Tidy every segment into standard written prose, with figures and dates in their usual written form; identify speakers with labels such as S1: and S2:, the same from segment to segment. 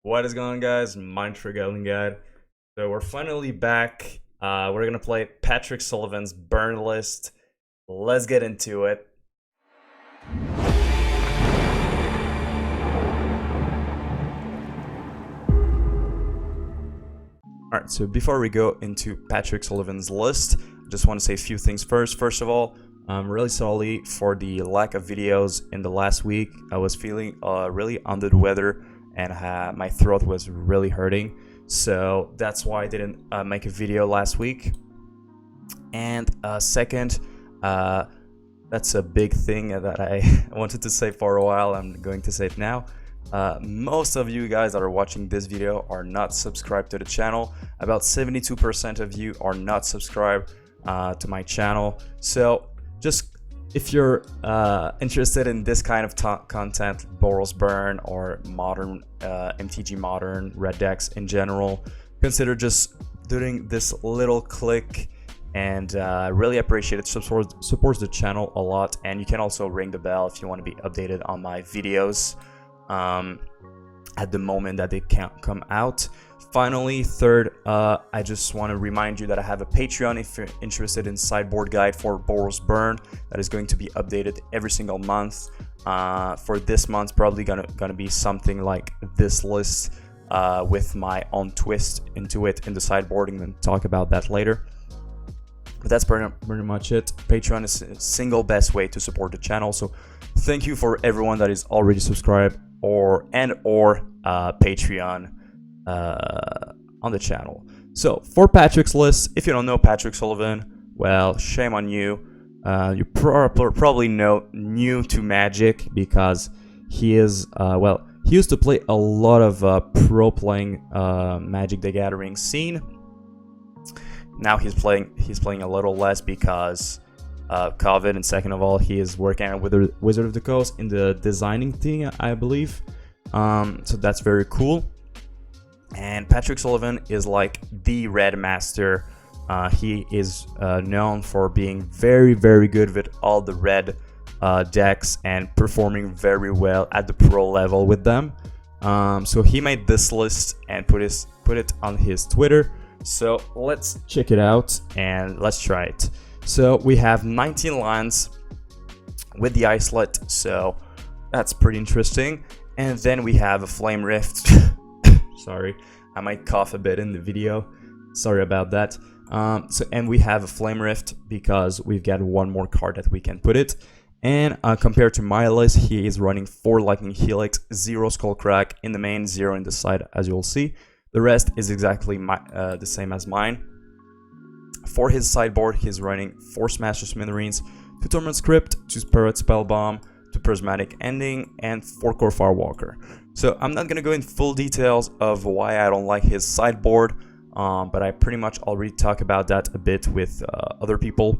S1: What is going on, guys? Monastery Swiftspear. So we're finally back. We're gonna play Patrick Sullivan's burn list. Let's get into it. Alright, so before we go into Patrick Sullivan's list, I just want to say a few things first. First of all, I'm really sorry for the lack of videos in the last week. I was feeling really under the weather and my throat was really hurting, so that's why I didn't make a video last week. And second, that's a big thing that I wanted to say for a while. I'm going to say it now. Most of you guys that are watching this video are not subscribed to the channel. About 72% of you are not subscribed to my channel. So just if you're interested in this kind of content, Boros Burn or modern MTG modern red decks in general, consider just doing this little click, and really appreciate it. Supports the channel a lot, and you can also ring the bell if you want to be updated on my videos at the moment that they come out. Finally, third, I just want to remind you that I have a Patreon if you're interested in sideboard guide for Boros Burn that is going to be updated every single month. For this month, probably gonna be something like this list with my own twist into it in the sideboarding, and talk about that later. But that's pretty much it. Patreon is the single best way to support the channel, so thank you for everyone that is already subscribed or Patreon on the channel. So for Patrick's list, if you don't know Patrick Sullivan, well, shame on you. You probably new to Magic, because he is he used to play a lot of pro playing Magic the Gathering scene. Now he's playing a little less because COVID, and second of all, he is working with Wizard of the Coast in the designing thing, I believe. So that's very cool. And Patrick Sullivan is like the red master. He is known for being very, very good with all the red decks and performing very well at the pro level with them. So he made this list and put it on his Twitter. So let's check it out and let's try it. So we have 19 lands with the Islet, so that's pretty interesting. And then we have a Flame Rift. Sorry, I might cough a bit in the video. Sorry about that. And we have a Flame Rift because we've got one more card that we can put it. And compared to my list, he is running 4 Lightning Helix, 0 Skullcrack in the main, 0 in the side, as you'll see. The rest is exactly the same as mine. For his sideboard, he's running 4 Smash Smithereens, 2 Tormod Crypt, 2 Pyrite Spellbomb, 2 Prismatic Ending, and 4 Kor Firewalker. So I'm not going to go in full details of why I don't like his sideboard, but I pretty much already talked about that a bit with other people.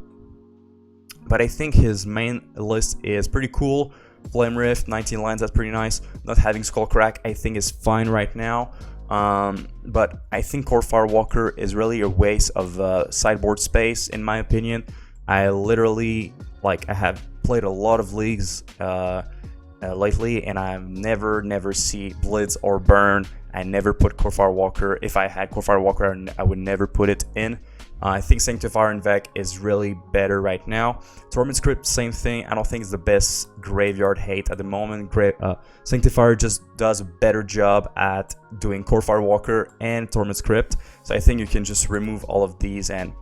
S1: But I think his main list is pretty cool. Flame Rift, 19 lands, that's pretty nice. Not having Skullcrack, I think, is fine right now. But I think Kor Firewalker is really a waste of sideboard space, in my opinion. I literally, I have played a lot of leagues lately, and I've never see Blitz or Burn. I never put Kor Firewalker. If I had Kor Firewalker, I would never put it in. I think Sanctifier Invec is really better right now. Tormod Crypt, same thing. I don't think it's the best graveyard hate at the moment. Sanctifier just does a better job at doing Kor Firewalker and Tormod Crypt. So I think you can just remove all of these and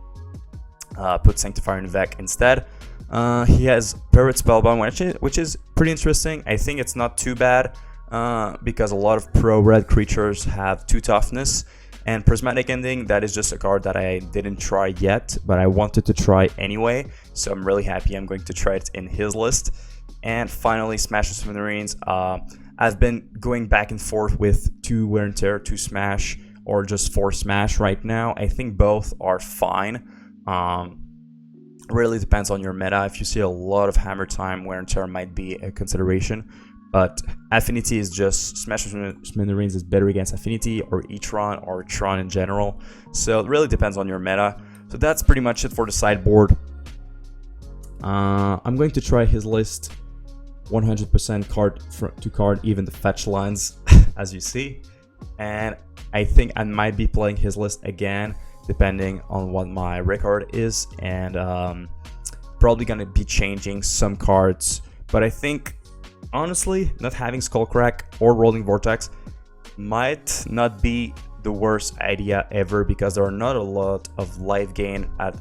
S1: put Sanctifier Invec instead. He has Pyrite Spellbomb, which is pretty interesting. I think it's not too bad because a lot of pro red creatures have 2 toughness. And Prismatic Ending, that is just a card that I didn't try yet, but I wanted to try anyway. So I'm really happy I'm going to try it in his list. And finally, Smash Smithereens. I've been going back and forth with 2 Wear and Tear, 2 Smash, or just 4 Smash right now. I think both are fine. Really depends on your meta. If you see a lot of Hammer Time, Wear and Tear might be a consideration. But Affinity is just, Smash Smithereens is better against Affinity or E-Tron or Tron in general. So it really depends on your meta. So that's pretty much it for the sideboard. I'm going to try his list 100% card to card, even the fetch lines, as you see. and I think I might be playing his list again, depending on what my record is, and probably gonna be changing some cards. But I think, honestly, not having Skullcrack or Rolling Vortex might not be the worst idea ever, because there are not a lot of life gain at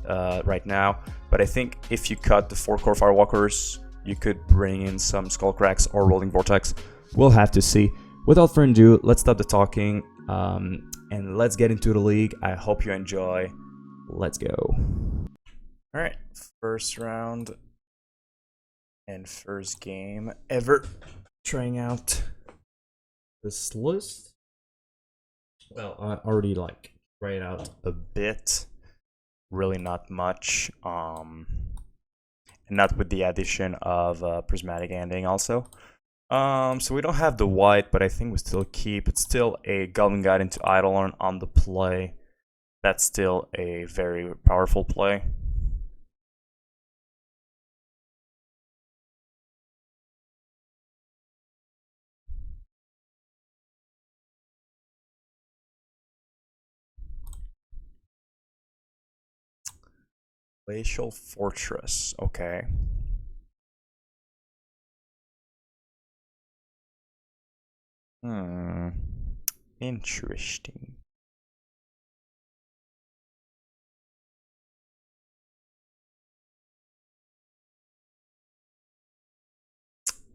S1: right now. But I think if you cut the 4 Kor Firewalkers, you could bring in some Skullcracks or Rolling Vortex. We'll have to see. Without further ado, let's stop the talking and let's get into the league. I hope you enjoy. Let's go. All right, first round and first game ever trying out this list. Well, I already like tried out a bit, really not much, and not with the addition of Prismatic Ending also. So we don't have the white, but I think we still keep. It's still a Goblin Guide into Eidolon on the play. That's still a very powerful play. Glacial Fortress, okay. Interesting.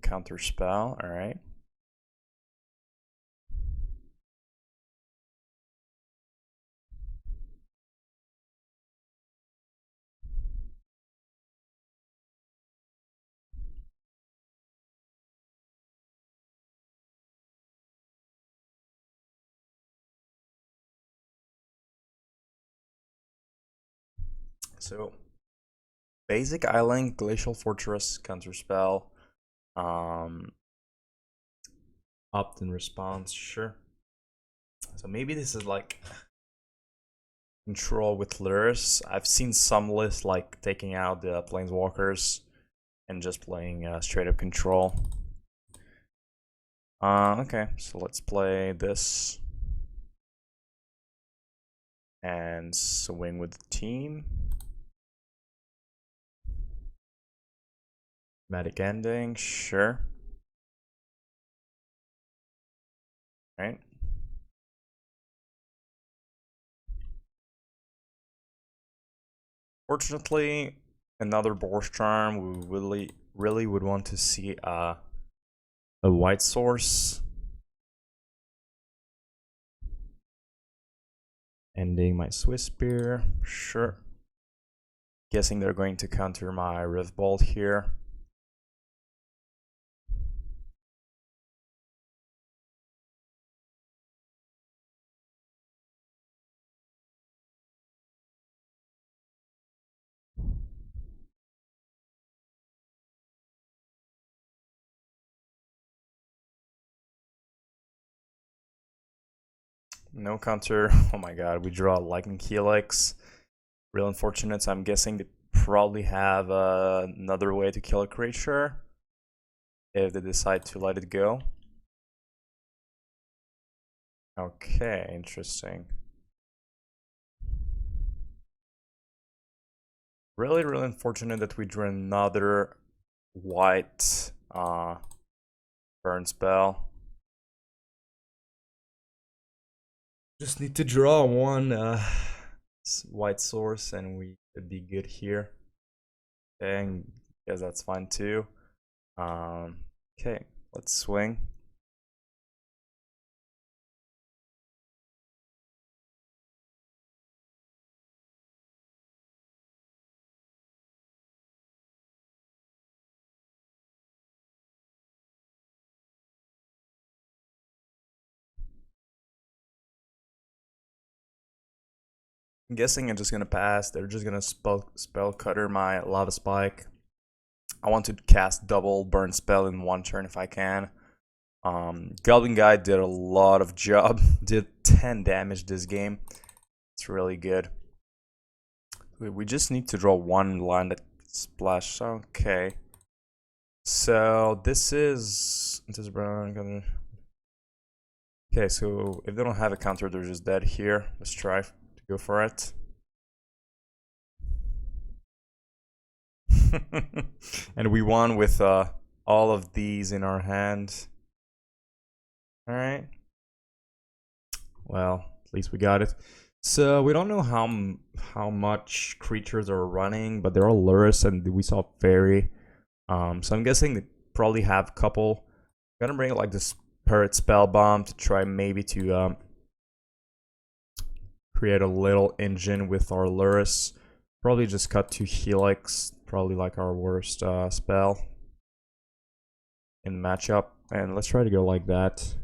S1: Counter spell, alright. So, basic island, Glacial Fortress, counterspell, opt-in response, sure. So maybe this is like control with Lurrus. I've seen some lists like taking out the planeswalkers and just playing straight up control. Okay, so let's play this and swing with the team. Prismatic Ending, sure. Right. Fortunately, another Boros Charm. We really would want to see a white source. Ending my Swiftspear, sure. Guessing they're going to counter my Revel here. No counter. Oh my god, we draw Lightning Helix. Real unfortunate, so I'm guessing they probably have another way to kill a creature if they decide to let it go. Okay, interesting. Really unfortunate that we drew another white burn spell. Just need to draw one white source and we could be good here. Okay, and guess that's fine too. Okay, let's swing. I'm guessing I'm just gonna pass. They're just gonna spell cutter my Lava Spike. I want to cast double burn spell in one turn if I can. Goblin Guy did a lot of job. Did 10 damage this game. It's really good. We just need to draw one line that splash. Okay. So this is brown. Okay, so if they don't have a counter, they're just dead here. Let's try to go for it. And we won with all of these in our hand. Alright. Well, at least we got it. So we don't know how much creatures are running, but they're all Lurrus, and we saw Fairy. So I'm guessing they probably have a couple. I'm gonna bring like this Pyrite Spellbomb to try maybe to create a little engine with our Lurrus. Probably just cut to Helix, probably like our worst spell in the matchup. And let's try to go like that.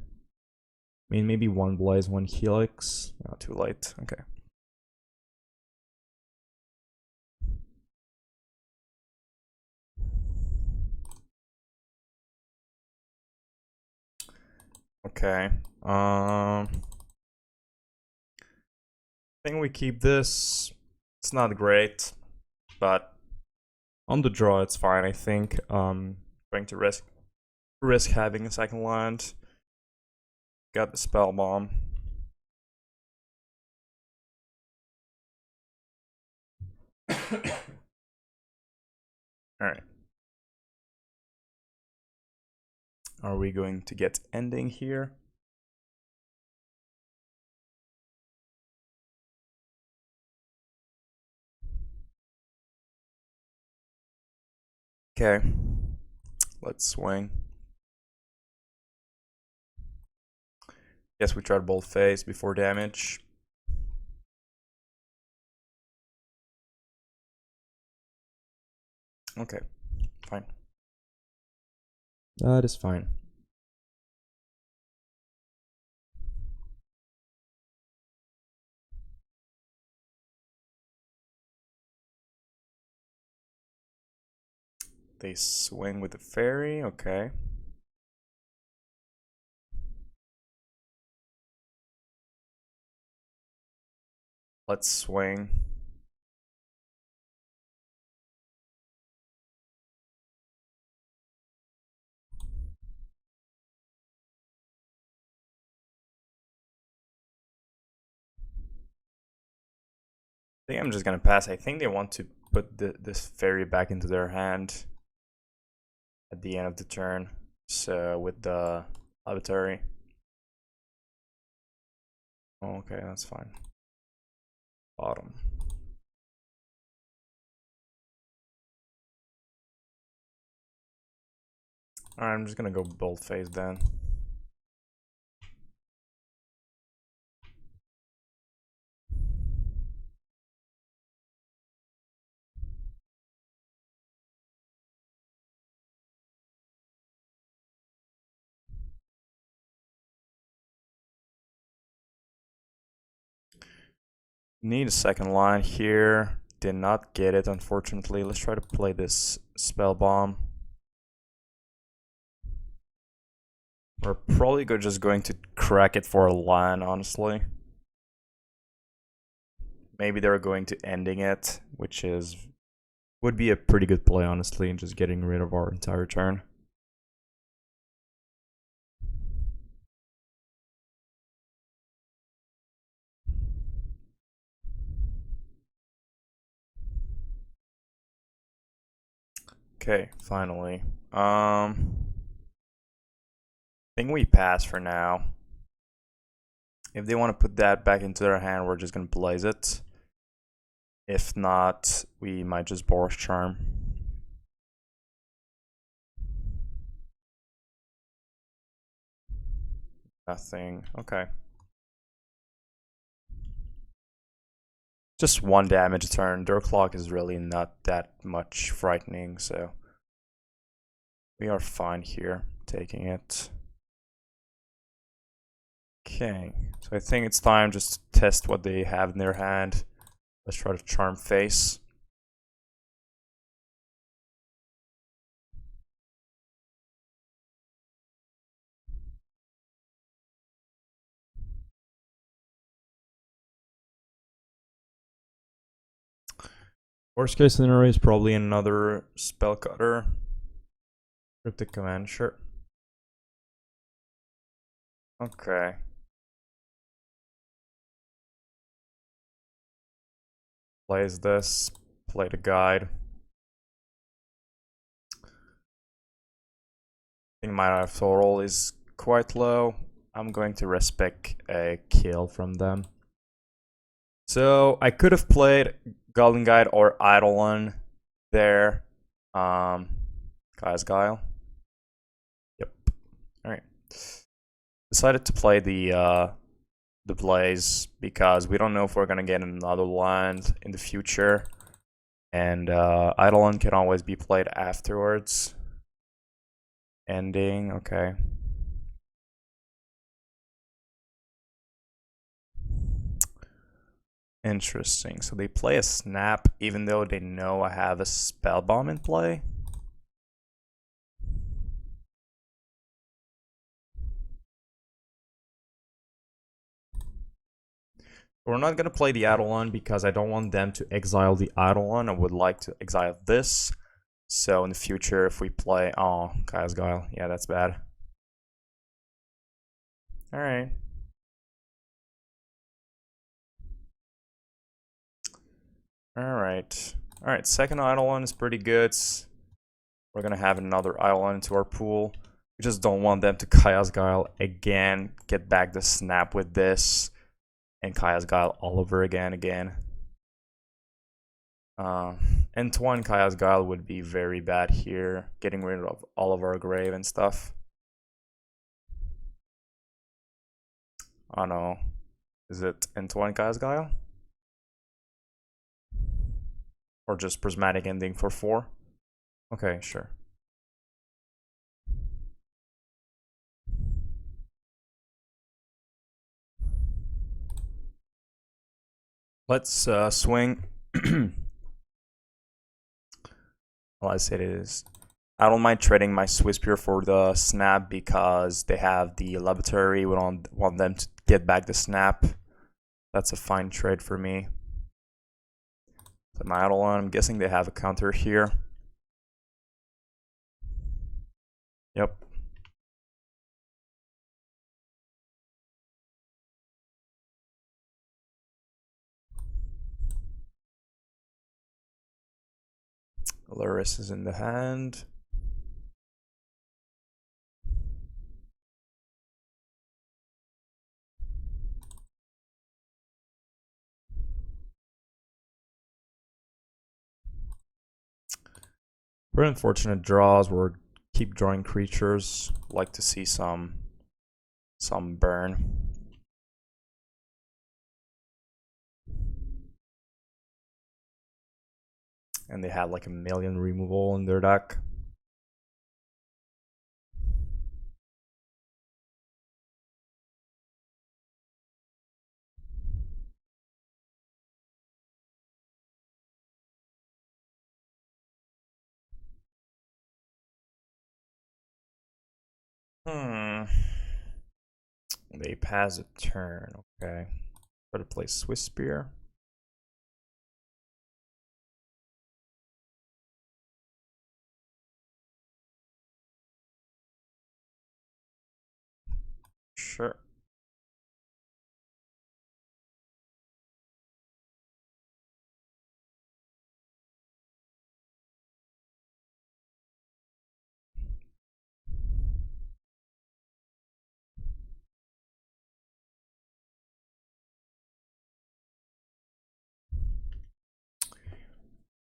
S1: I mean, maybe one Blaze, one Helix. Not too late. Okay. Okay. I think we keep this. It's not great, but on the draw it's fine. I think. Going to risk having a second land. Got the spell bomb. Alright. Are we going to get ending here? Okay. Let's swing. Guess we tried bold phase before damage. Okay, fine. That is fine. They swing with the fairy, okay. Let's swing. I think I'm just gonna pass. I think they want to put this fairy back into their hand at the end of the turn. So with the laboratory. Oh, okay, that's fine. Bottom. Alright, I'm just gonna go bold phase then. Need a second line here. Did not get it, unfortunately. Let's try to play this spell bomb. We're probably just going to crack it for a line, honestly. Maybe they're going to ending it, which would be a pretty good play, honestly, and just getting rid of our entire turn. Okay, finally. I think we pass for now. If they want to put that back into their hand, we're just gonna blaze it. If not, we might just Boros Charm. Nothing. Okay. Just one damage a turn. Their clock is really not that much frightening, so we are fine here, taking it. Okay, so I think it's time just to test what they have in their hand. Let's try to charm face. Worst case scenario is probably another spell cutter. Cryptic command, sure. Okay. plays this, play the guide. I think my life total is quite low. I'm going to respect a kill from them. So I could have played Scalding Guide or Eidolon there. Guy's Guile. Yep. Alright. Decided to play the Blaze because we don't know if we're gonna get another land in the future. And Eidolon can always be played afterwards. Ending, okay. Interesting. So they play a snap even though they know I have a Spellbomb in play. We're not going to play the Eidolon because I don't want them to exile the Eidolon. I would like to exile this. So in the future, if we play... Oh, Kaya's Guile. Yeah, that's bad. Alright. Alright, second Eidolon is pretty good. We're going to have another Eidolon into our pool. We just don't want them to Kaya's Guile again. Get back the snap with this. And Kaya's Guile all over again. And Twine Kaya's Guile would be very bad here, getting rid of all of our grave and stuff. Oh no. Is it Entwine Kaya's Guile? Or just Prismatic Ending for 4? Okay, sure. Let's swing. Well, I said it is. I don't mind trading my Swiftspear for the snap because they have the laboratory. We don't want them to get back the snap. That's a fine trade for me. Play my Eidolon. I'm guessing they have a counter here. Yep. Lurrus is in the hand. Very unfortunate draws. We're keep drawing creatures. Like to see some burn. And they had like a million removal in their deck. They pass a turn, okay. Try to play Swiftspear. Sure.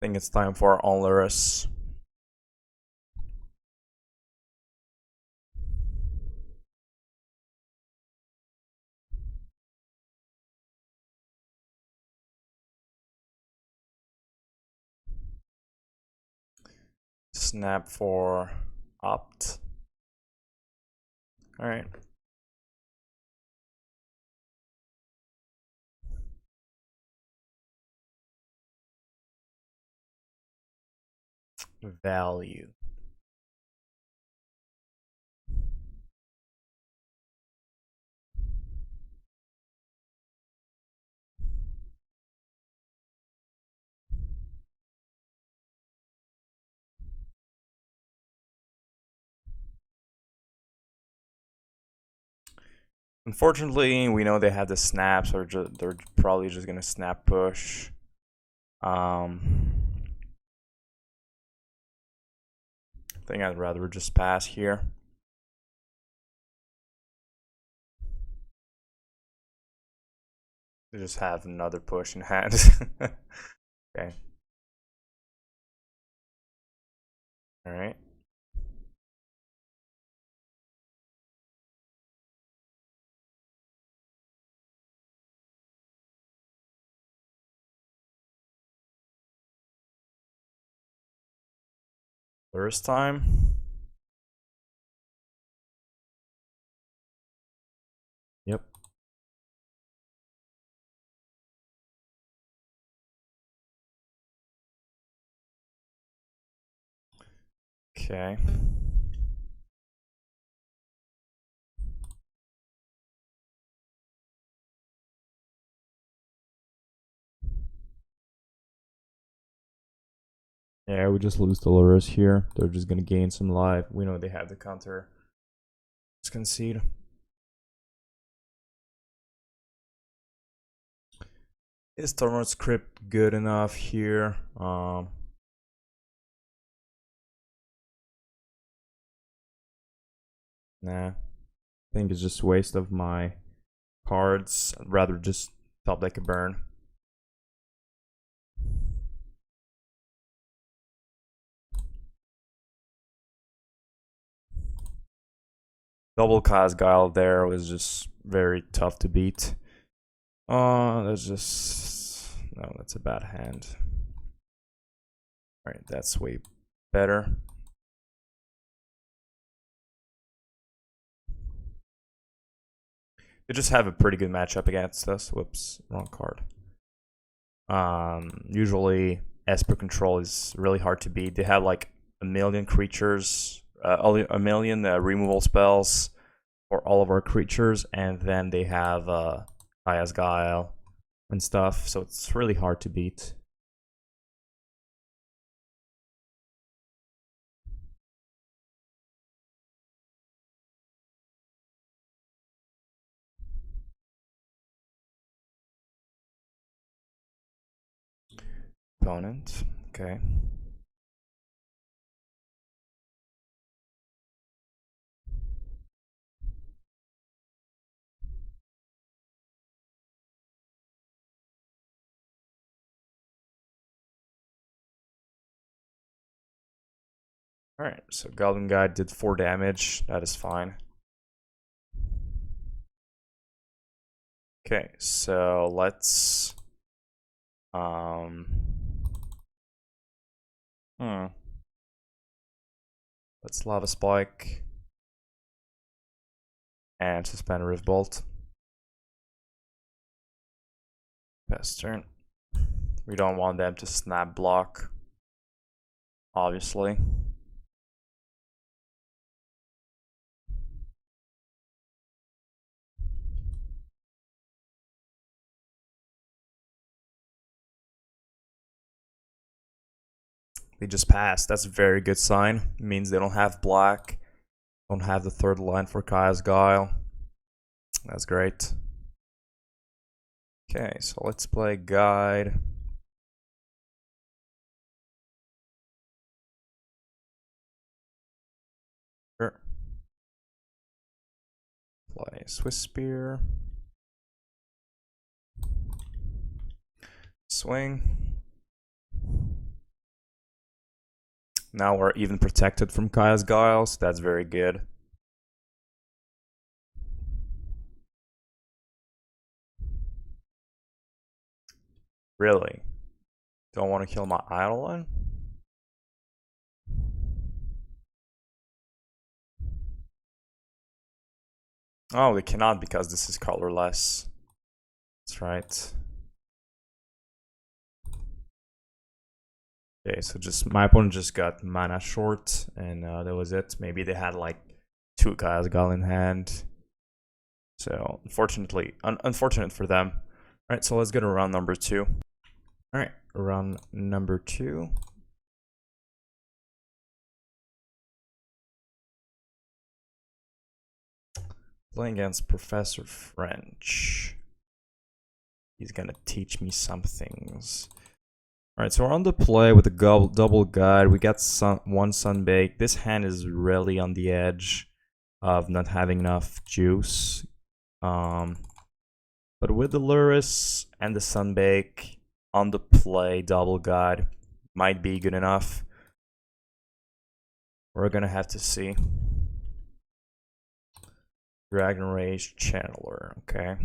S1: I think it's time for our Lurrus. Snap for opt. Alright. Value. Unfortunately, we know they have the snaps, or they're probably just gonna snap push. I think I'd rather just pass here. To just have another push in hand. Okay. Alright. First time. Yep. Okay. Yeah, we just lose the Lurrus here. They're just gonna gain some life. We know they have the counter. Let's concede. Is Tormod's Crypt good enough here? Nah. I think it's just waste of my cards. I'd rather just top deck a burn. Double Guile there was just very tough to beat. That's just... No, that's a bad hand. Alright, that's way better. They just have a pretty good matchup against us. Whoops, wrong card. Usually Esper Control is really hard to beat. They have like a million creatures, a million removal spells for all of our creatures, and then they have Kaya's Guile and stuff, so it's really hard to beat. Opponent, okay. Alright, so Goblin Guide did 4 damage. That is fine. Okay, so let's... Let's Lava Spike. And Suspend Rift Bolt. Best turn. We don't want them to snap block, obviously. They just passed. That's a very good sign. It means they don't have black. Don't have the third line for Kaya's Guile. That's great. Okay, so let's play Guide. Sure. Play Swiftspear. Swing. Now we're even protected from Kaya's Guile, so that's very good. Really? Don't want to kill my Eidolon? Oh, we cannot because this is colorless. That's right. Okay, so just my opponent just got mana short, and that was it. Maybe they had like 2 Kaya's Guile in hand. So unfortunately, unfortunate for them. All right, so let's go to round number 2. All right, round number 2. Playing against Professor French. He's gonna teach me some things. Alright, so we're on the play with the double guide. We got one Sunbaked. This hand is really on the edge of not having enough juice. But with the Lurrus and the Sunbake on the play, double guide might be good enough. We're gonna have to see. Dragon Rage Channeler, okay.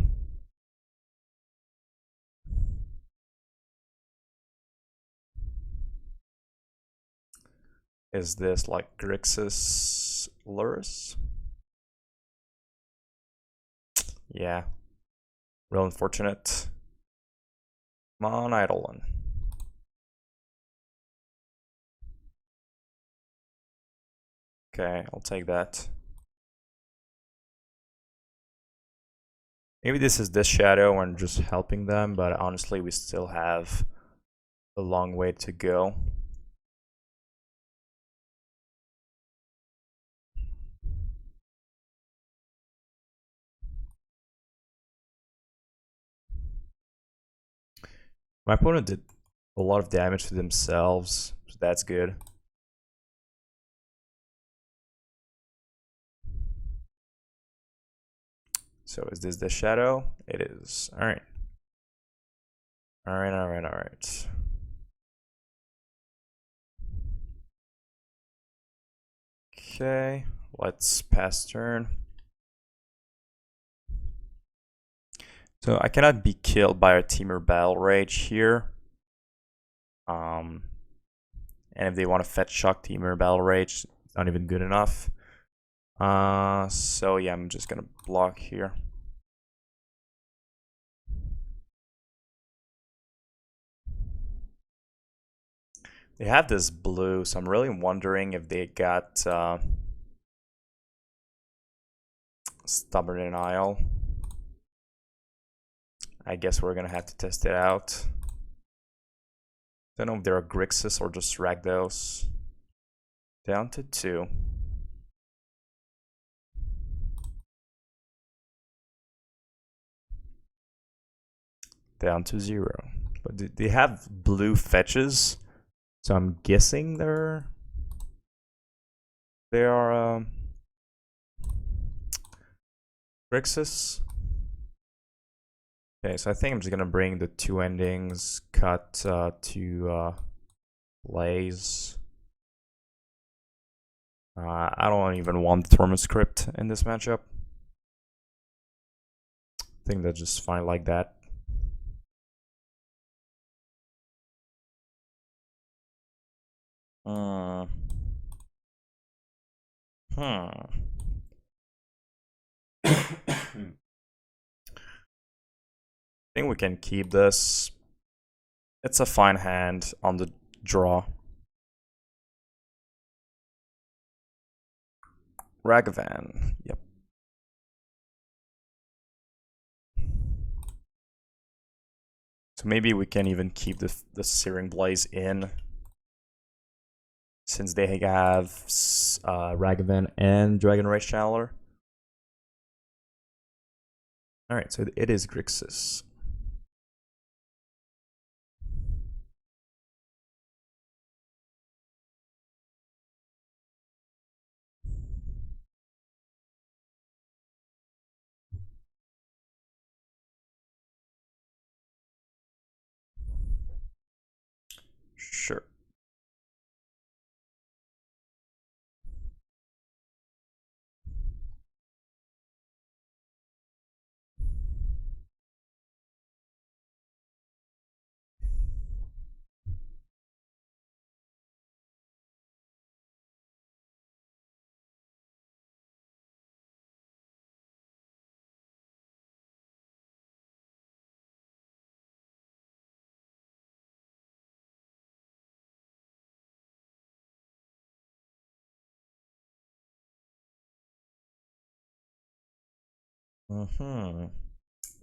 S1: Is this like Grixis Lurrus? Yeah. Real unfortunate. Come on, Eidolon. Okay, I'll take that. Maybe this is this shadow and just helping them, but honestly we still have a long way to go. My opponent did a lot of damage to themselves, so that's good. So is this the shadow? It is. Alright. Alright. Okay, let's pass turn. So I cannot be killed by a Temur Battle Rage here. And if they want to fetch shock Temur Battle Rage, it's not even good enough. So yeah, I'm just gonna block here. They have this blue, so I'm really wondering if they got Stubborn Denial. I guess we're gonna have to test it out. Don't know if they're a Grixis or just Rakdos. Down to 2. Down to 0. But they have blue fetches, so I'm guessing they are Grixis. Okay, so I think I'm just gonna bring the 2 endings, cut to Blaze. I don't even want the Tormod Crypt in this matchup. I think that's just fine like that. I think we can keep this. It's a fine hand on the draw. Ragavan, yep. So maybe we can even keep the Searing Blaze in, since they have Ragavan and Dragon Rage Channeler. Alright, so it is Grixis. Sure.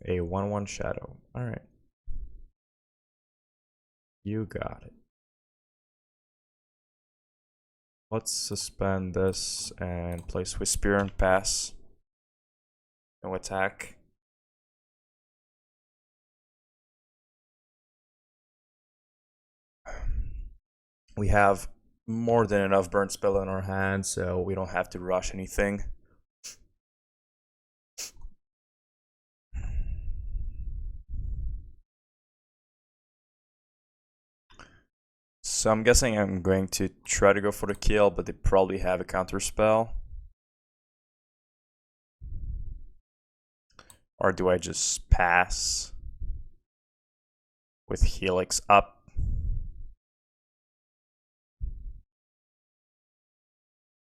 S1: A 1/1 shadow. Alright. You got it. Let's suspend this and play Swiftspear and pass. No attack. We have more than enough burn spell in our hand, so we don't have to rush anything. So I'm guessing I'm going to try to go for the kill, but they probably have a counter spell. Or do I just pass with Helix up?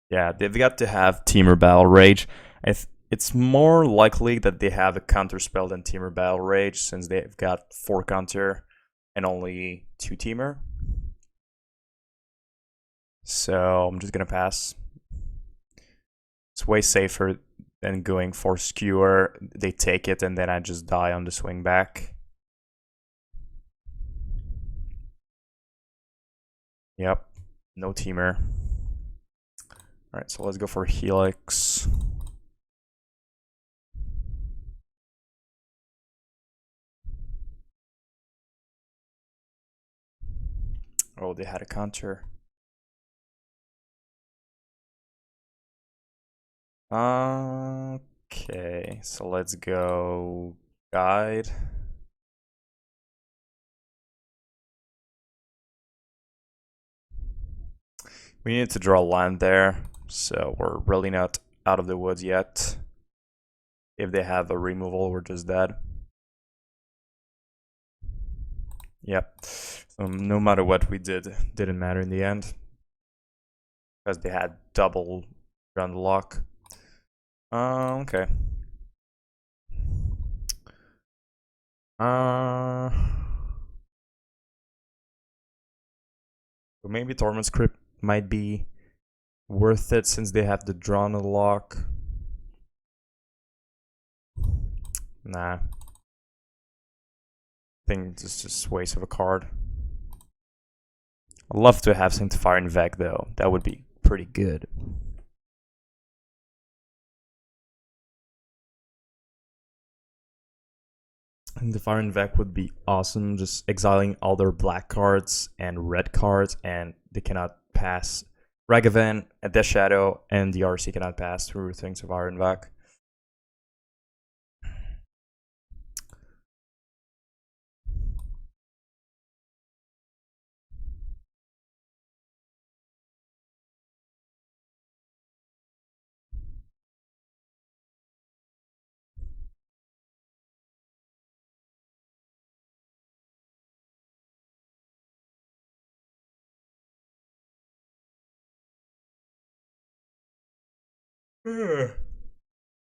S1: Yeah, they've got to have Teamer Battle Rage. It's more likely that they have a counter spell than Teamer Battle Rage, since they've got 4 counter and only 2 Teamer. So I'm just gonna pass. It's way safer than going for Skewer. They take it and then I just die on the swing back. Yep, no Teamer. Alright, so let's go for Helix. Oh, they had a counter. Okay, so let's go guide. We need to draw land there, so we're really not out of the woods yet. If they have a removal, we're just dead. Yep. No matter what we did, didn't matter in the end, because they had double ground lock. Okay. So maybe Tormod's Crypt might be worth it since they have the drawn lock. Nah. I think it's just a waste of a card. I'd love to have Sanctifying Vec though. That would be pretty good. Sanctifying Vec would be awesome, just exiling all their black cards and red cards, and they cannot pass Ragavan at Death Shadow, and the RC cannot pass through things of Iron Vec.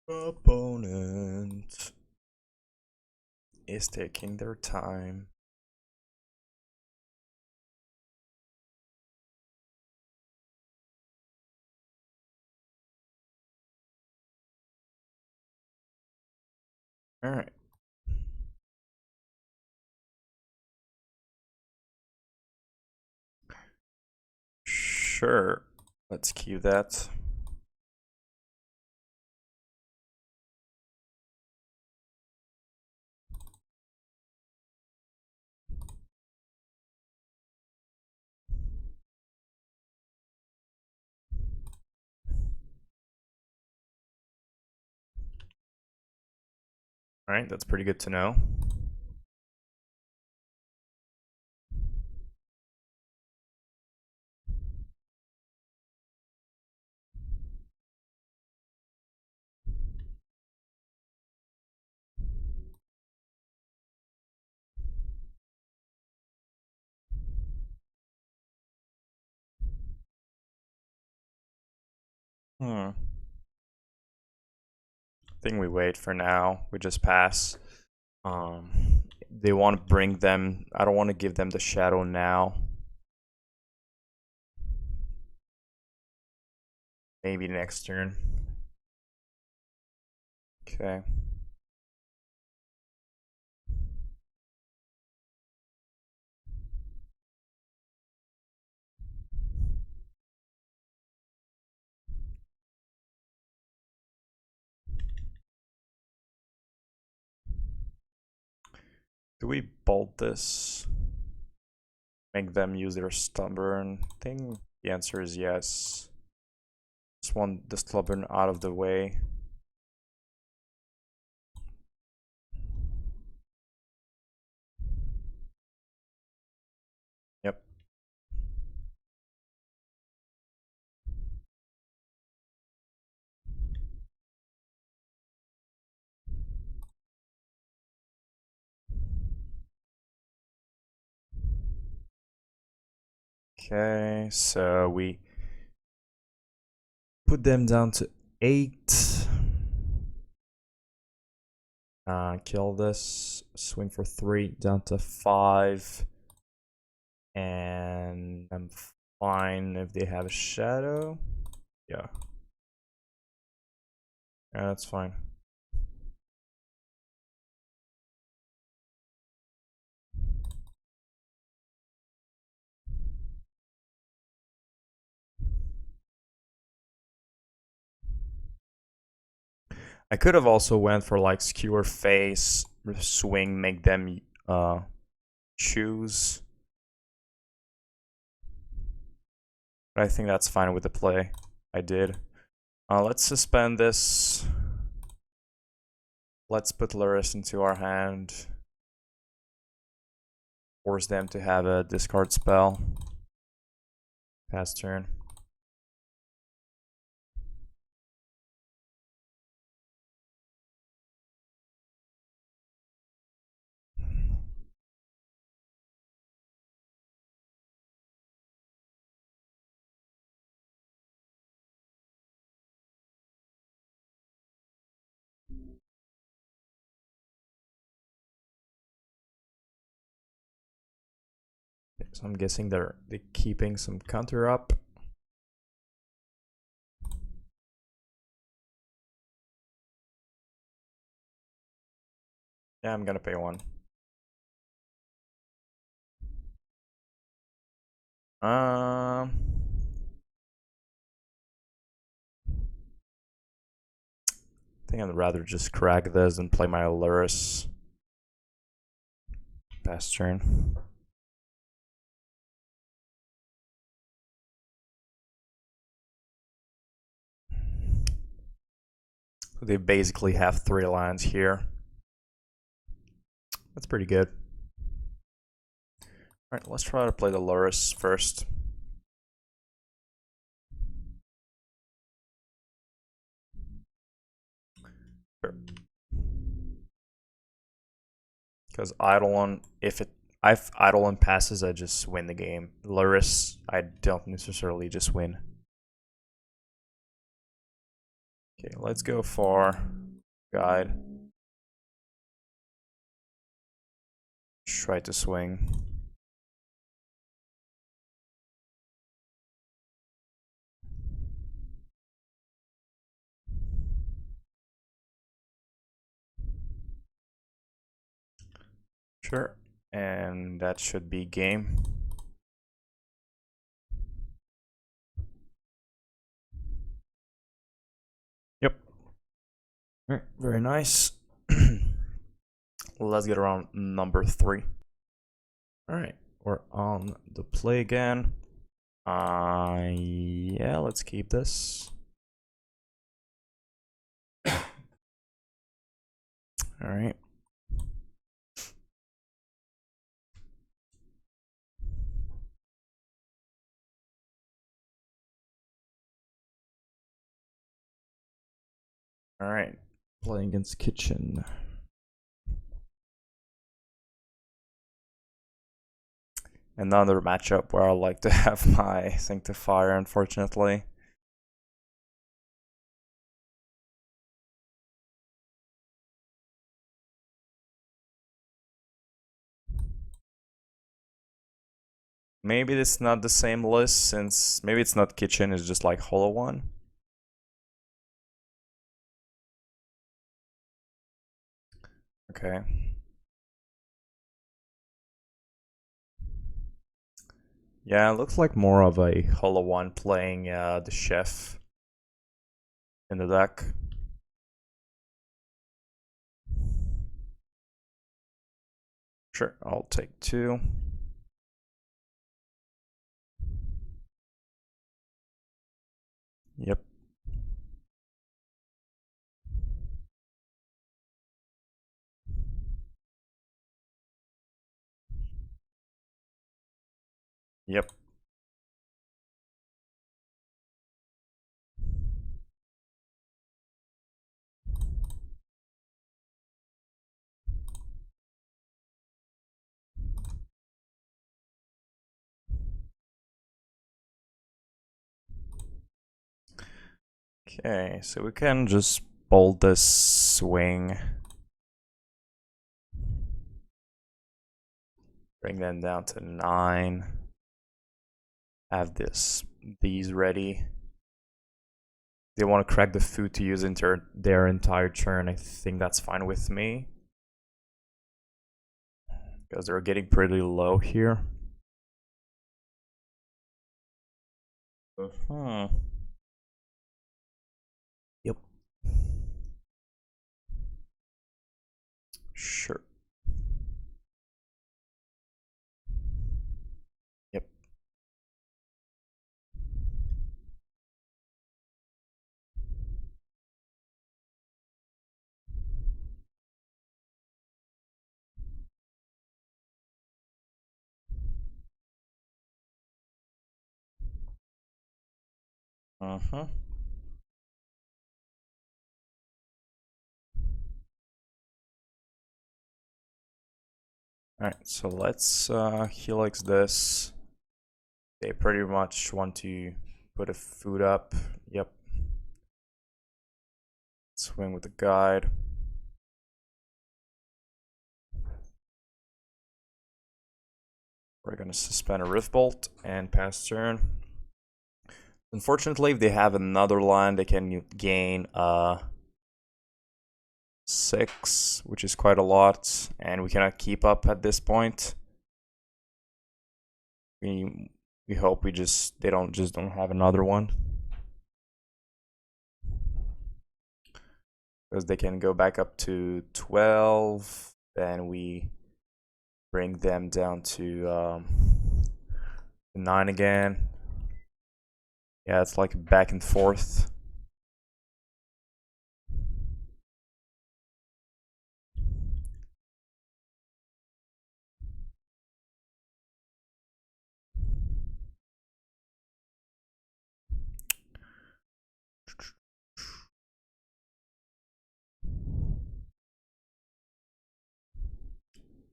S1: Opponent is taking their time. All right. Sure. Let's queue that. All right, that's pretty good to know. I think we wait for now. We just pass. They want to bring them. I don't want to give them the shadow now. Maybe next turn. Okay. Do we bolt this? make them use their stubborn thing? The answer is yes. Just want the stubborn out of the way. Yep. Okay, so we put them down to 8. Kill this. Swing for 3 down to 5. And I'm fine if they have a shadow. Yeah. Yeah, that's fine. I could have also went for like skewer face, swing, make them choose. But I think that's fine with the play I did. Let's suspend this. Let's put Lurrus into our hand. Force them to have a discard spell. Pass turn. So I'm guessing they're keeping some counter up. Yeah, I'm gonna pay 1. I think I'd rather just crack this and play my Lurrus. Pass turn. So they basically have 3 lands here. That's pretty good. Alright, let's try to play the Lurrus first. Sure. Because Eidolon, if Eidolon passes, I just win the game. Lurrus, I don't necessarily just win. Okay, let's go for guide. Try to swing. Sure, and that should be game. Yep. All right, very nice. Let's get around number 3. All right, we're on the play again. Yeah, let's keep this. All right. All right, playing against Kitchen. Another matchup where I like to have my Sanctifier, unfortunately. Maybe it's not the same list, since maybe it's not Kitchen, it's just like Hollow One. Okay. Yeah, it looks like more of a Hollow One playing the Chef in the deck. Sure, I'll take 2. Yep. Yep. Okay, so we can just bolt this swing. Bring them down to 9. Have these ready. They want to crack the food to use into their entire turn. I think that's fine with me. Because they're getting pretty low here. Yep. Sure. Yep. Alright, so let's helix this. They pretty much want to put a food up. Yep. Swing with the guide. We're gonna suspend a Rift Bolt and pass turn. Unfortunately, if they have another land, they can gain 6, which is quite a lot, and we cannot keep up at this point. We hope they don't have another one, because they can go back up to 12. Then we bring them down to 9 again. Yeah, it's like back and forth.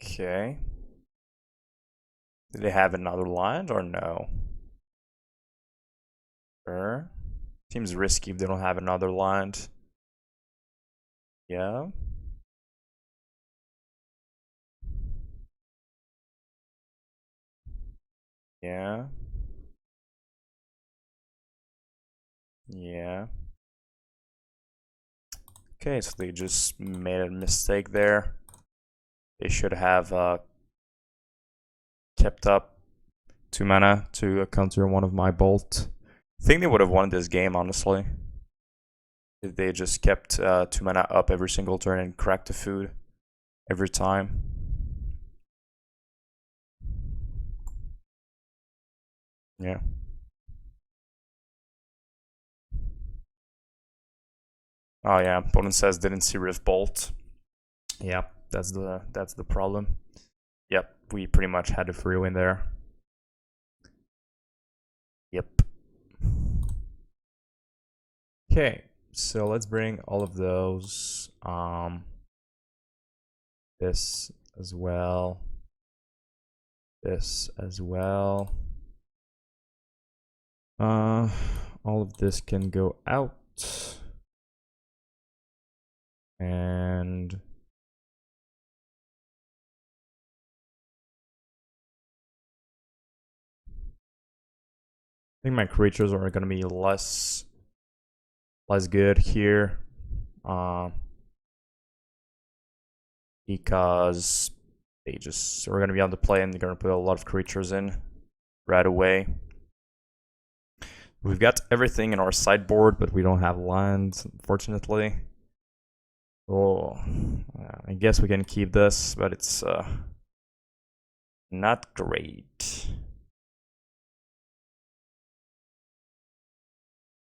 S1: Okay. Do they have another land or no? Sure. Seems risky if they don't have another land. Yeah. Yeah. Yeah. Okay, so they just made a mistake there. They should have kept up 2 mana to counter one of my bolt. I think they would have won this game, honestly, if they just kept 2 mana up every single turn and cracked the food every time. Yeah. Oh yeah, opponent says didn't see Rift Bolt. Yeah, that's the problem. Yep, we pretty much had a free win there. Yep. Okay, so let's bring all of those. This as well. This as well. All of this can go out. And I think my creatures are gonna be less good here. Because they just are gonna be on the play and they're gonna put a lot of creatures in right away. We've got everything in our sideboard, but we don't have lands, unfortunately. Oh, I guess we can keep this, but it's not great.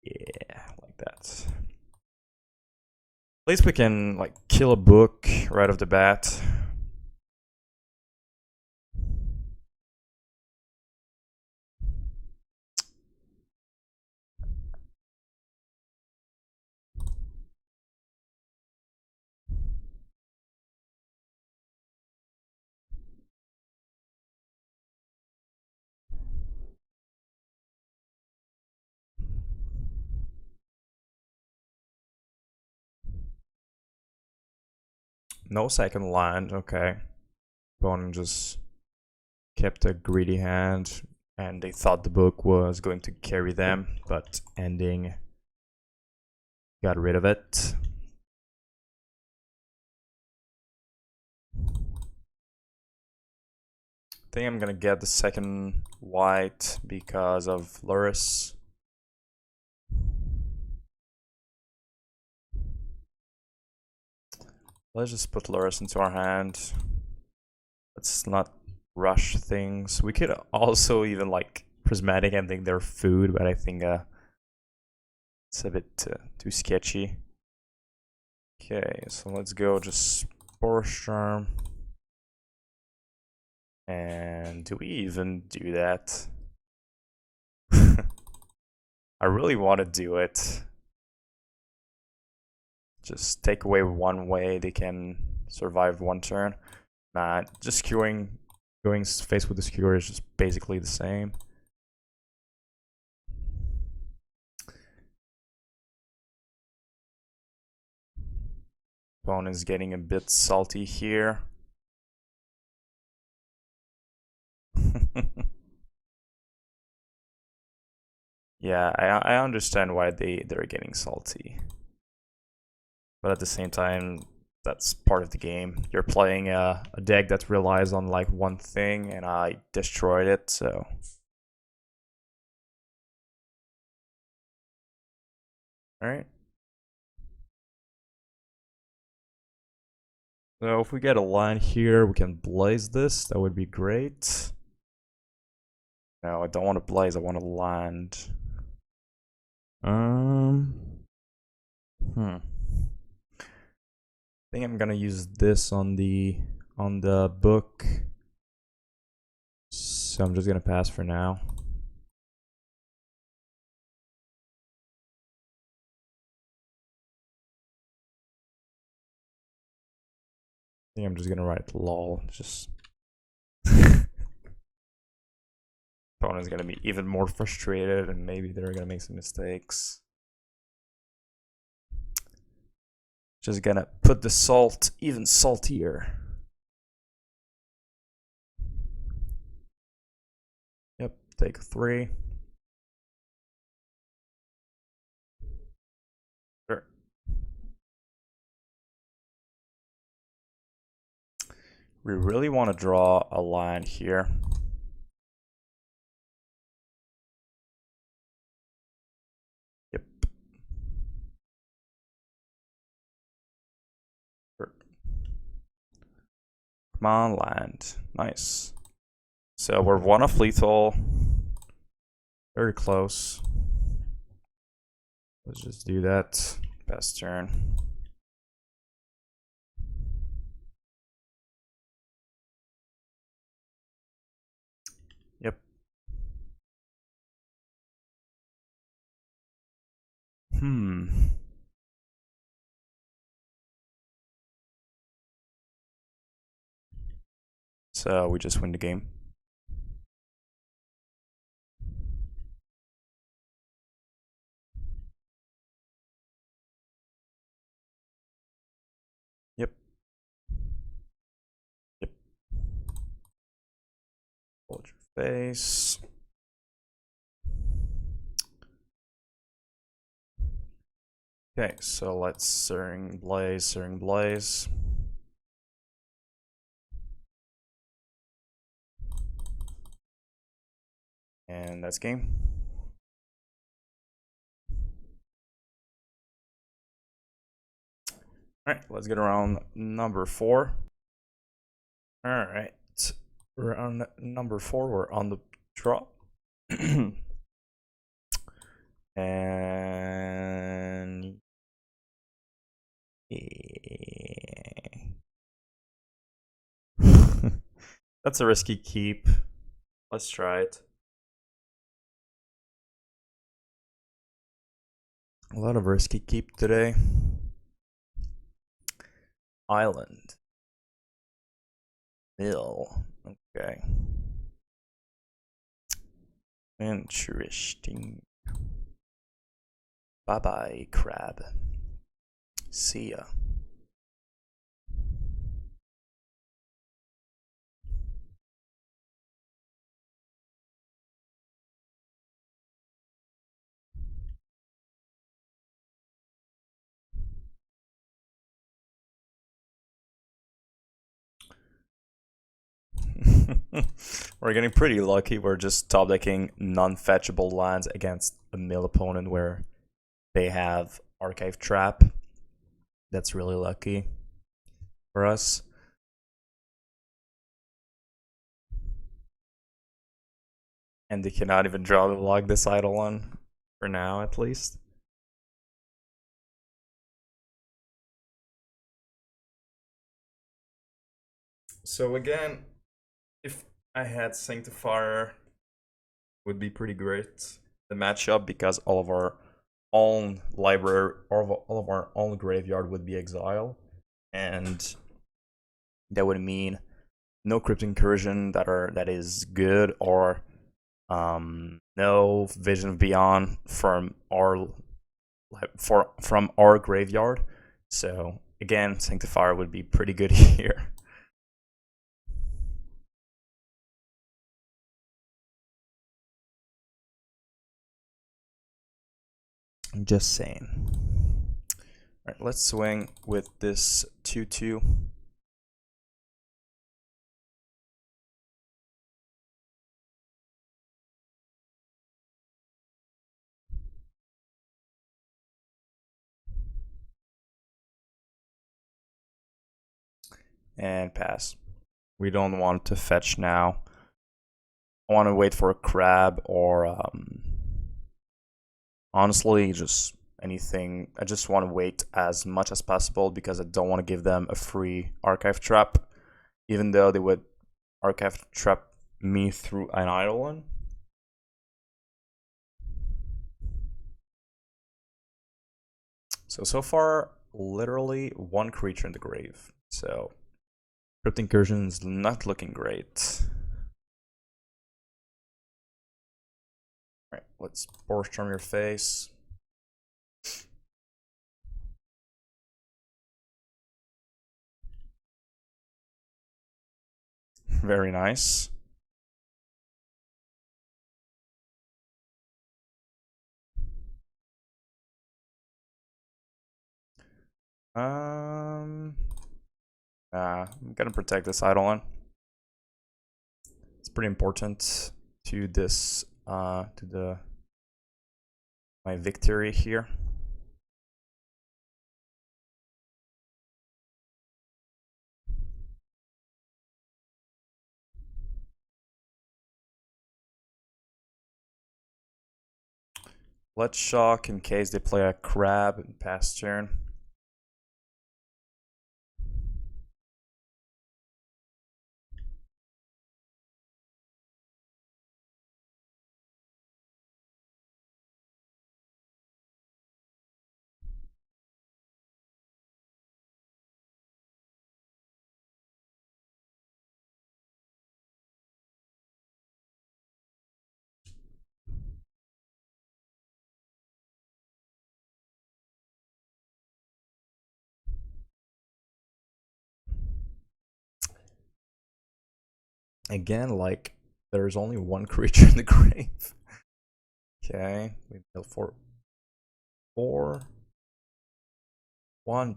S1: Yeah, like that. At least we can like kill a book right off the bat. No second land, okay. Opponent just kept a greedy hand, and they thought the book was going to carry them, but ending got rid of it. I think I'm gonna get the second white because of Lurrus. Let's just put Lurrus into our hand. Let's not rush things. We could also even like Prismatic Ending their food, but I think it's a bit too sketchy. Okay, so let's go just Boros Charm. And do we even do that? I really want to do it. Just take away one way they can survive one turn. Nah, just going face with the skewer is just basically the same. Opponent's getting a bit salty here. Yeah, I understand why they're getting salty. But at the same time, that's part of the game. You're playing a deck that relies on like one thing, and I destroyed it, so. Alright. So if we get a line here, we can blaze this. That would be great. No, I don't want to blaze, I want to land. I think I'm gonna use this on the book. So I'm just gonna pass for now. I think I'm just gonna write lol. Just opponent's gonna be even more frustrated, and maybe they're gonna make some mistakes. Just gonna put the salt even saltier. Yep, take 3. Sure. We really want to draw a line here. Yep. Sure. Come on, land. Nice. So we're 1 off lethal. Very close. Let's just do that. Pass turn. Yep. So we just win the game. Yep. Yep. Hold your face. Okay, so let's Searing Blaze, Searing Blaze. And that's game. Alright, let's get around number 4. Alright, round number 4, we're on the draw. And yeah. That's a risky keep. Let's try it. A lot of risky keep today. Island. Mill. Okay. Interesting. Bye bye, crab. See ya. We're getting pretty lucky. We're just top decking non-fetchable lands against a mill opponent where they have Archive Trap. That's really lucky for us. And they cannot even draw the log this Eidolon, for now at least. So again, if I had Sanctifier, would be pretty great. The matchup, because all of our own library, all of our own graveyard would be exile, and that would mean no Crypt Incursion that is good, or no Vision of Beyond from our graveyard. So again, Sanctifier would be pretty good here. I'm just saying. All right, let's swing with this 2/2. And pass. We don't want to fetch now. I want to wait for a crab or honestly just anything. I just want to wait as much as possible because I don't want to give them a free Archive Trap, even though they would Archive Trap me through an Eidolon. So far, literally one creature in the grave. So Crypt Incursion is not looking great. Alright, let's Boros Charm your face. Very nice. I'm gonna protect this Eidolon. It's pretty important to this my victory here. Let's shock in case they play a crab and pass turn. Again, like, there's only one creature in the grave. Okay, we built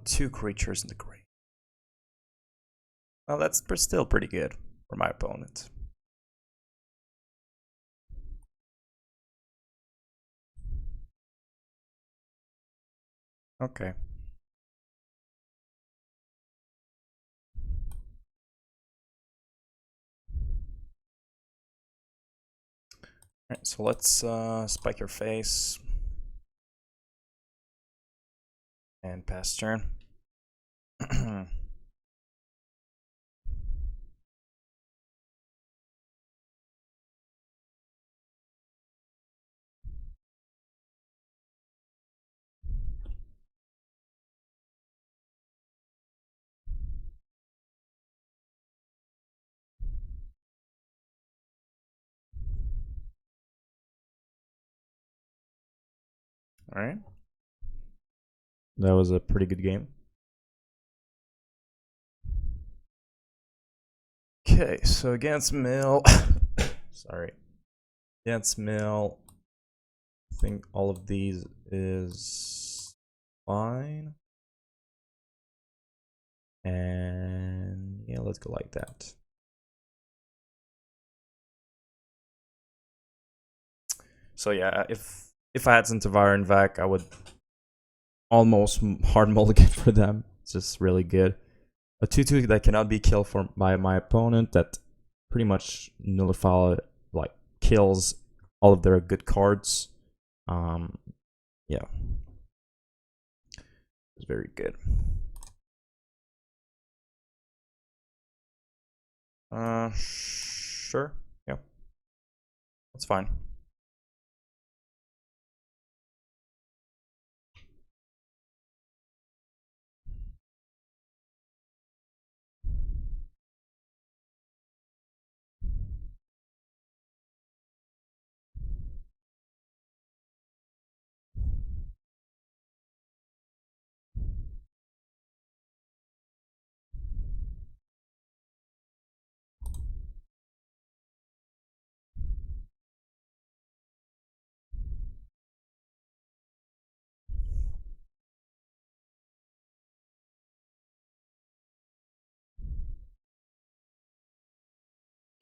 S1: two creatures in the grave. Well, that's still pretty good for my opponent. Okay. Alright, so let's spike your face. And pass turn. All right. That was a pretty good game. Okay, so against Mill, sorry, against Mill, I think all of these is fine. And yeah, let's go like that. So yeah, if I had Centaur and Vac, I would almost hard mulligan for them. It's just really good. A 2/2 that cannot be killed by my opponent, that pretty much nullify, like, kills all of their good cards. Yeah, it's very good. Sure. Yeah, that's fine.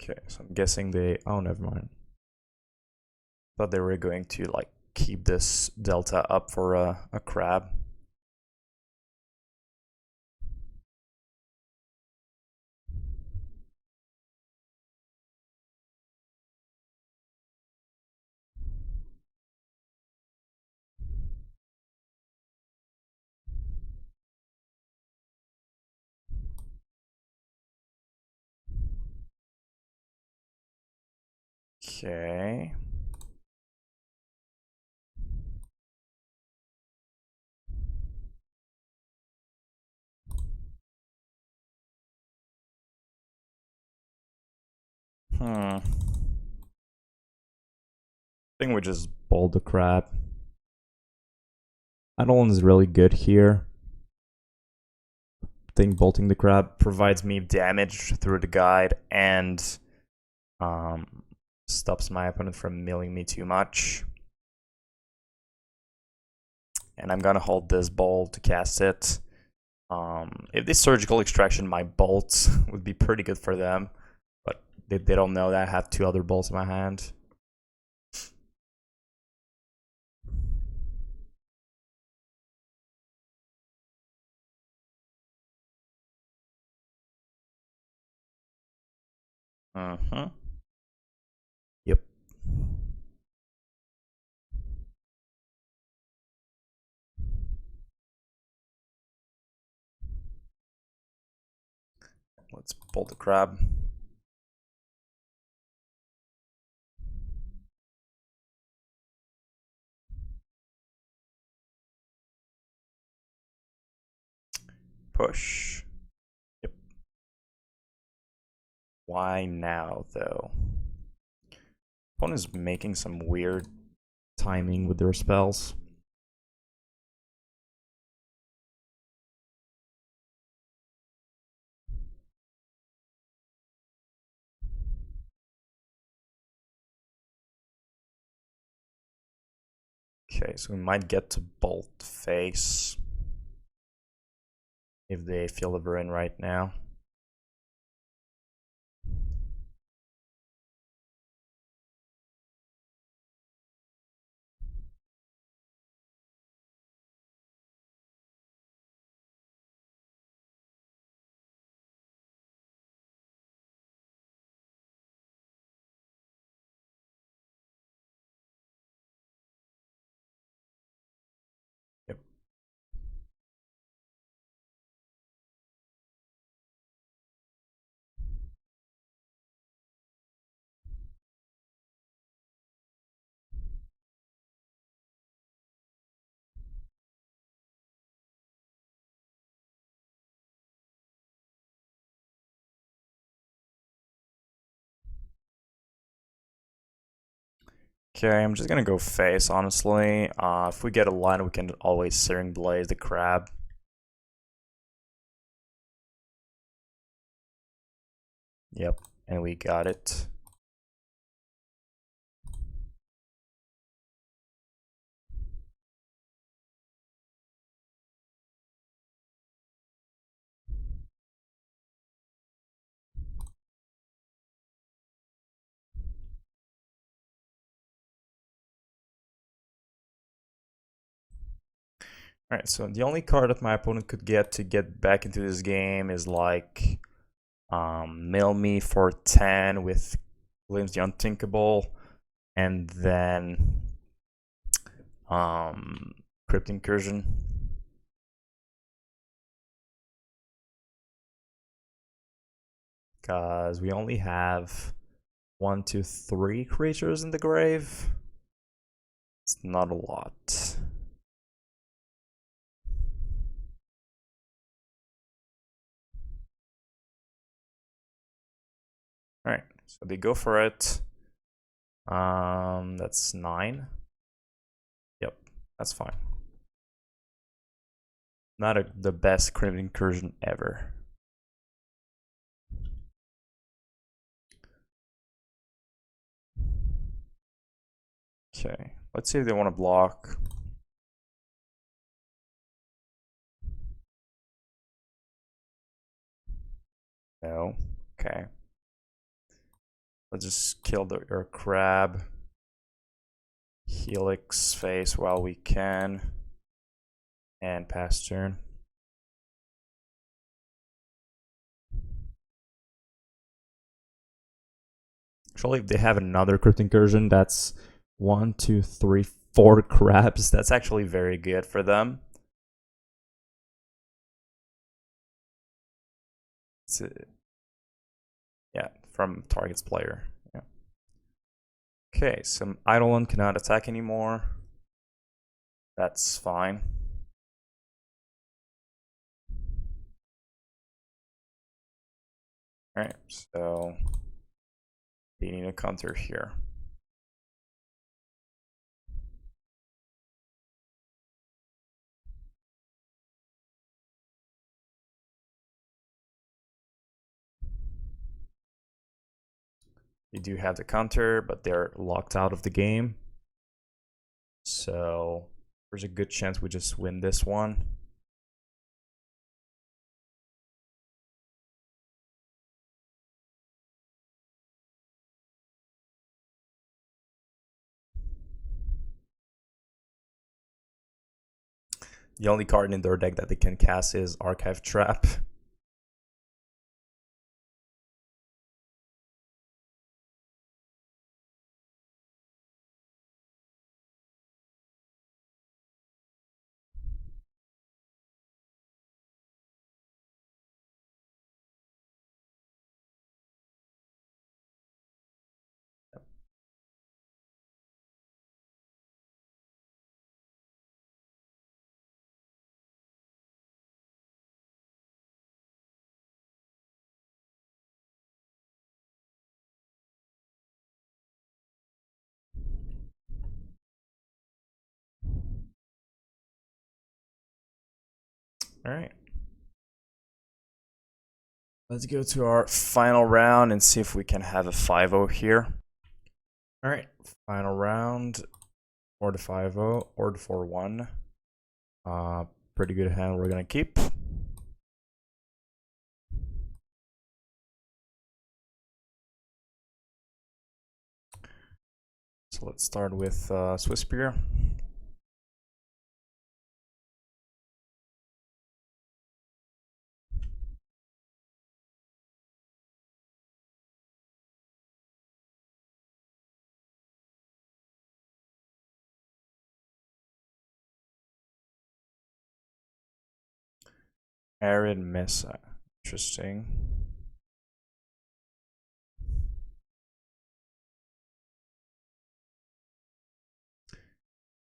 S1: Okay, so I'm guessing they. Oh, never mind. Thought they were going to, like, keep this delta up for a crab. Okay. I think we just bolt the crab. Eidolon is really good here. I think bolting the crab provides me damage through the guide and stops my opponent from milling me too much. And I'm gonna hold this bolt to cast it. If this surgical extraction my bolts would be pretty good for them, but they don't know that I have two other bolts in my hand. Yep. Let's pull the crab. Push. Yep. Why now, though? Opponent is making some weird timing with their spells. Okay, so we might get to bolt face if they feel the burn right now. Yep. Okay, I'm just gonna go face, honestly. If we get a line, we can always Searing Blaze the crab. Yep, and we got it. Alright, so the only card that my opponent could get to get back into this game is like mill me for 10 with Glimpse the Unthinkable, and then Crypt Incursion. Because we only have 1, 2, 3 creatures in the grave. It's not a lot. Alright, so they go for it. That's 9. Yep, that's fine. Not the best Crypt Incursion ever. Okay, let's see if they want to block. No. Okay. Let's just kill our crab. Helix face while we can. And pass turn. Actually, if they have another Crypt Incursion, that's 1, 2, 3, 4 crabs. That's actually very good for them. Yeah, from target's player. Yeah. Okay, so Eidolon cannot attack anymore. That's fine. Alright, so they need a counter here. They do have the counter, but they're locked out of the game. So there's a good chance we just win this one. The only card in their deck that they can cast is Archive Trap. All right. Let's go to our final round and see if we can have a 5-0 here. All right, final round. Or the 5-0, or the 4-1. Pretty good hand we're gonna keep. So let's start with Swiftspear. Arid Mesa. Interesting.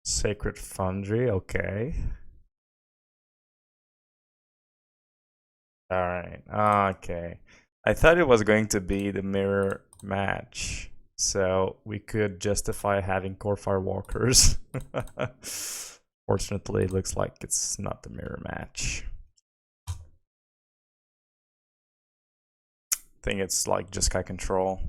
S1: Sacred Foundry, okay. Alright, okay. I thought it was going to be the mirror match. So we could justify having Kor Firewalkers. Fortunately, it looks like it's not the mirror match. I think it's like just Sky Control.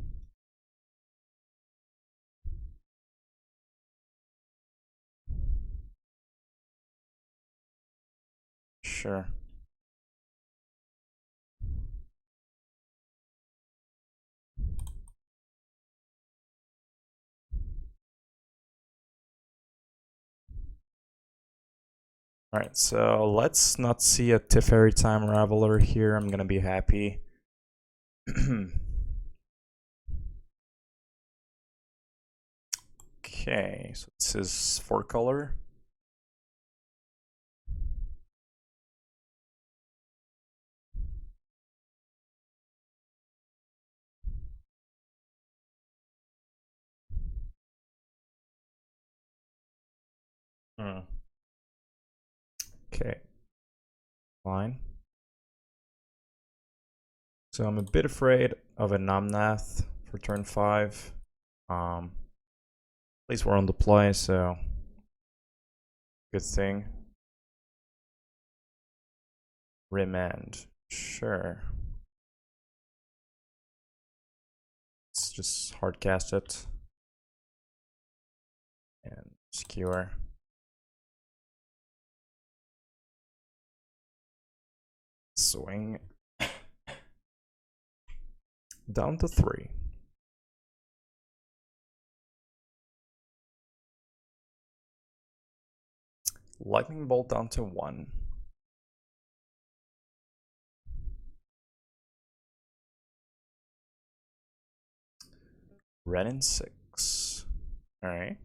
S1: Sure. Alright, so let's not see a Teferi Time Raveler here. I'm gonna be happy. Okay, so this is 4-color. Okay, fine. So I'm a bit afraid of a Namnath for turn 5. At least we're on the play, so good thing. Remand, sure. Let's just hardcast it. And skewer. Swing. Down to 3. Lightning bolt down to 1. Red and 6. Alright.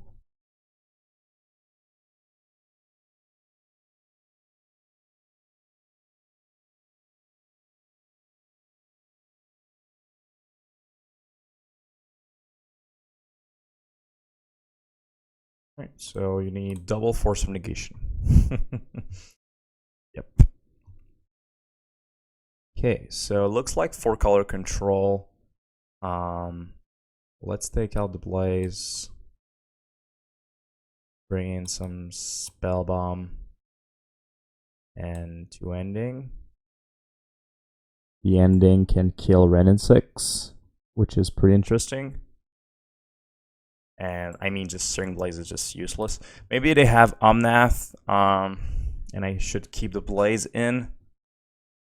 S1: Right, so you need double force of negation. Yep. Okay, so it looks like 4-color control. Let's take out the Blaze. Bring in some Spellbomb. And 2 ending. The ending can kill Red and 6, which is pretty interesting. And I mean, just Searing Blaze is just useless. Maybe they have Omnath, and I should keep the Blaze in.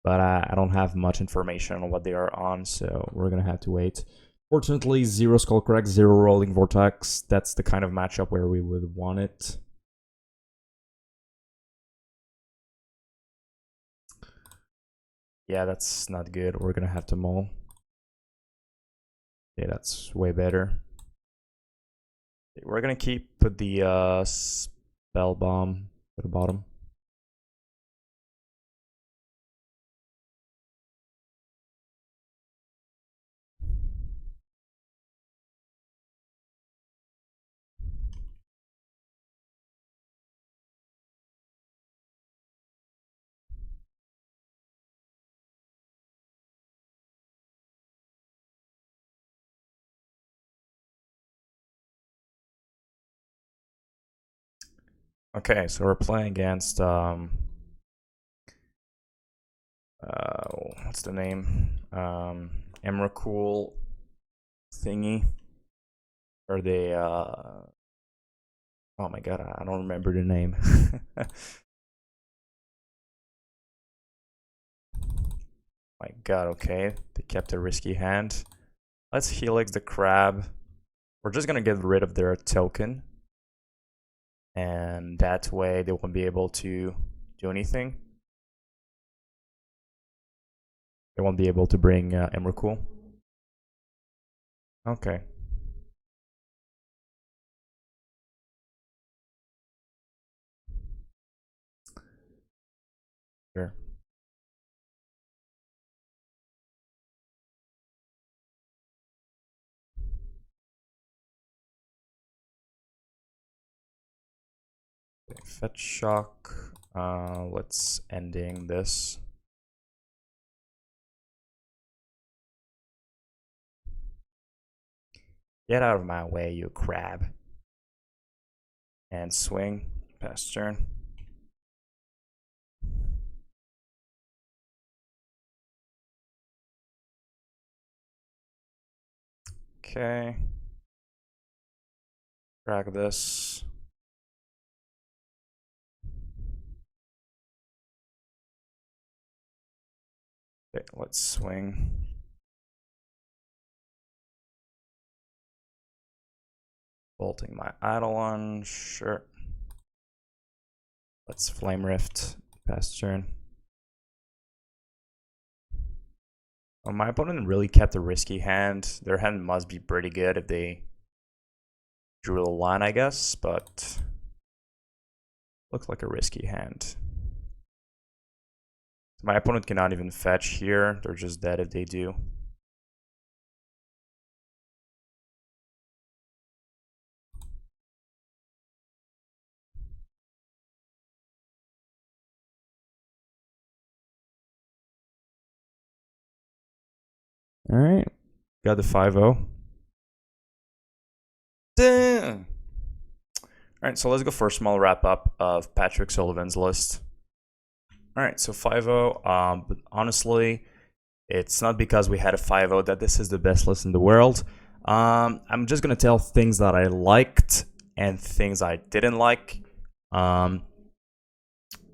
S1: But I don't have much information on what they are on, so we're gonna have to wait. Fortunately, 0 Skullcrack, 0 Rolling Vortex. That's the kind of matchup where we would want it. Yeah, that's not good. We're gonna have to mull. Yeah, that's way better. We're gonna keep the Spellbomb at the bottom. Okay, so we're playing against what's the name? Emrakul thingy. Or they oh my god, I don't remember the name. My god, okay. They kept a risky hand. Let's Helix the crab. We're just gonna get rid of their token. And that way they won't be able to do anything. They won't be able to bring Emrakul. Okay. Sure. Okay, fetch shock. Let's ending this. Get out of my way, you crab. And swing. Pass turn. Okay. Drag this. Okay, let's swing. Bolting my Eidolon, sure. Let's Flame Rift, pass turn. Oh, my opponent really kept a risky hand. Their hand must be pretty good if they drew a line, I guess, but looks like a risky hand. My opponent cannot even fetch here. They're just dead if they do. All right, got the 5-0. Damn. All right, so let's go for a small wrap up of Patrick Sullivan's list. All right, so 5-0. But honestly, it's not because we had a 5-0 that this is the best list in the world. I'm just gonna tell things that I liked and things I didn't like.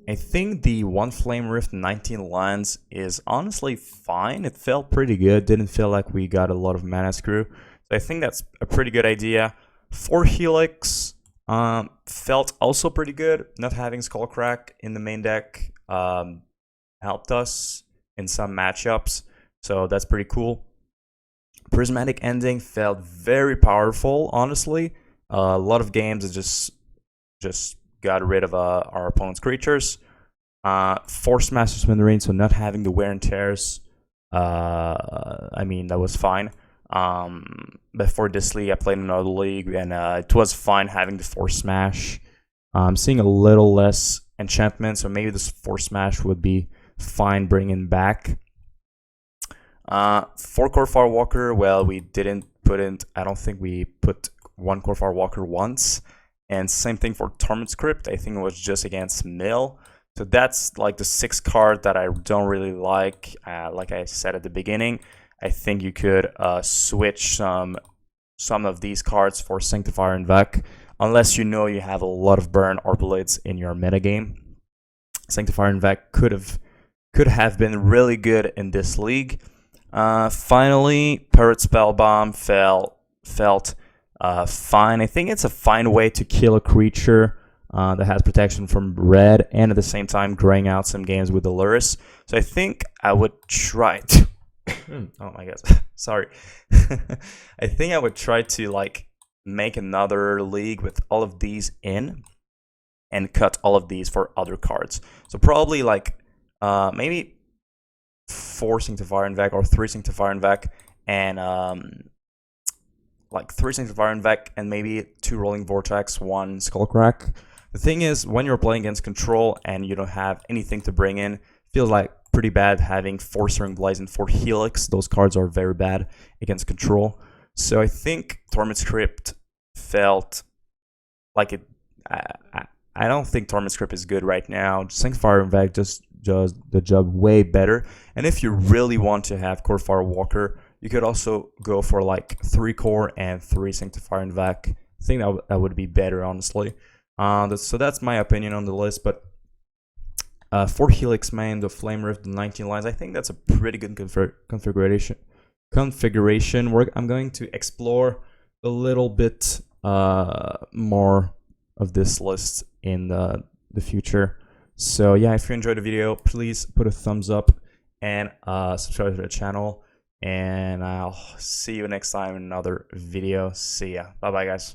S1: I think the 1 Flame Rift 19 lands is honestly fine. It felt pretty good. Didn't feel like we got a lot of mana screw. So I think that's a pretty good idea. 4 Helix felt also pretty good. Not having Skullcrack in the main deck helped us in some matchups. So that's pretty cool. Prismatic Ending felt very powerful, honestly. A lot of games it just got rid of our opponent's creatures. Force Master Smithereens, so not having the wear and tears. I mean, that was fine. Before this league, I played in another league, and it was fine having the Force Smash. I'm seeing a little less enchantment, so maybe this Force Smash would be fine bringing back. For Kor Firewalker, well, we didn't put in, I don't think we put 1 Kor Firewalker once. And same thing for Tormod Crypt. I think it was just against Mill. So that's like the 6th card that I don't really like. Like I said at the beginning, I think you could switch some of these cards for Sanctifier and Vec, unless you know you have a lot of burn or blitz in your metagame. Sanctifier and Vec could have been really good in this league. Finally, Pyrite Spellbomb felt fine. I think it's a fine way to kill a creature that has protection from red and at the same time graying out some games with the Lurrus. So I think I would try to oh my god, sorry. I think I would try to like make another league with all of these in and cut all of these for other cards. So probably like maybe 4 Sanctifier and Vec or 3 Sanctifier and Vec and like 3 Sanctifier and Vec and maybe 2 Rolling Vortex, 1 Skullcrack. The thing is, when you're playing against Control and you don't have anything to bring in, feels like pretty bad having 4 Searing Blaze and 4 Helix. Those cards are very bad against Control. So I think Tormod's Crypt felt like it. I don't think Tormod's Crypt is good right now. Sanctifier and Vec just does the job way better. And if you really want to have Kor Firewalker, you could also go for like 3 Core and 3 Sanctifier and Vec. I think that would be better, honestly. So that's my opinion on the list. But 4 Helix main, the Flame Rift, the 19 lines, I think that's a pretty good configuration. I'm going to explore a little bit more of this list in the future. So yeah, if you enjoyed the video, please put a thumbs up and subscribe to the channel. And I'll see you next time in another video. See ya. Bye bye, guys.